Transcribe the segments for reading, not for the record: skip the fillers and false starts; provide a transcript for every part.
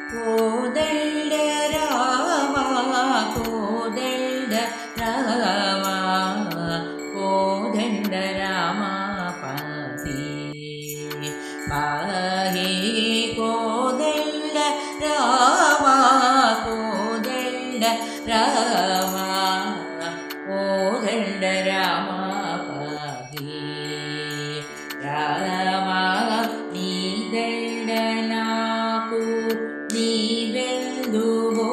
కోదండ రామ కోదండ రామ కోదండ రామ పాహి పాహి కోదండ రామ కోదండ రామ కోదండ రామ పాహి రామ నీ దండ నాకు నీవెందువో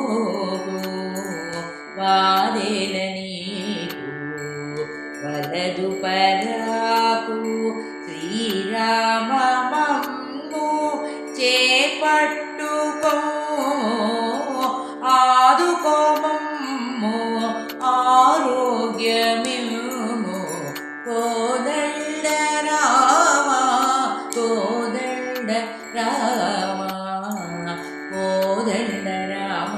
వాదేల నీకు వలదు పరాకు శ్రీరామ మమ్ము చేపట్టుకో ఆదుకో మమ్ము ఆరోగ్యమిమ్ము కోదండ రామ కోదండ రామ కోదండ రామ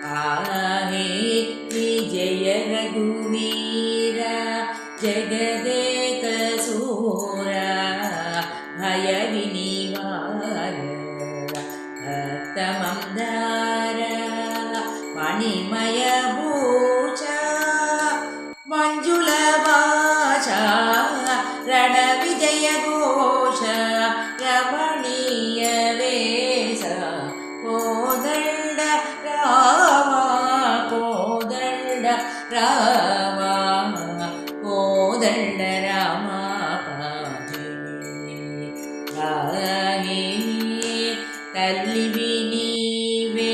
పాహి విజయ రఘువీర జగదేక సూర భయ వినివార భక్తమందార మణిమయ భూష మంజుల భాష రణ విజయ ఘోష రమణీయ వేష కోదండ రామ కోదండ రామ కోదండ రామ పాహి తల్లివి నీవే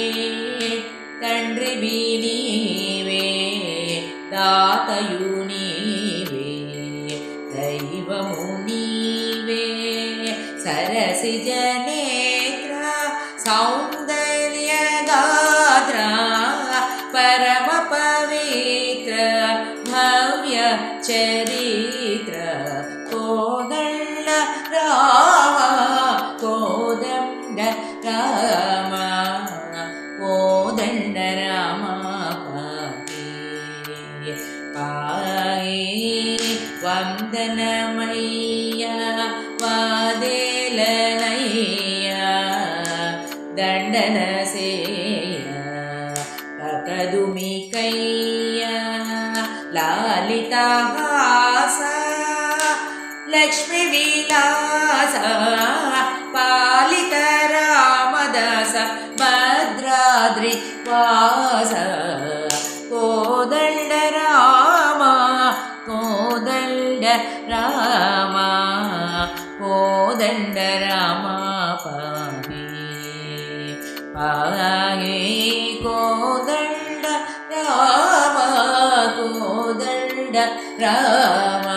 తండ్రివి నీవే దాతయు నీవే దైవము నీవే సరసిజ నేత్ర సౌందర్య గాత్ర పరమ పవిత్ర భవ్య చరిత్ర కోదండ రామ కోదండ రామ కోదండ రామ పాహి వందనమయ్య వాదేలనయ్య దండన సేయ కకదుమికయ్య లాలితహాస లక్ష్మీ విలాస పాలిత రామదాస భద్రాద్రి వాస కోదండ రామ కోదండ రామ కోదండ రామ పాహి పాహి కోదండ రామ కోదండ రామ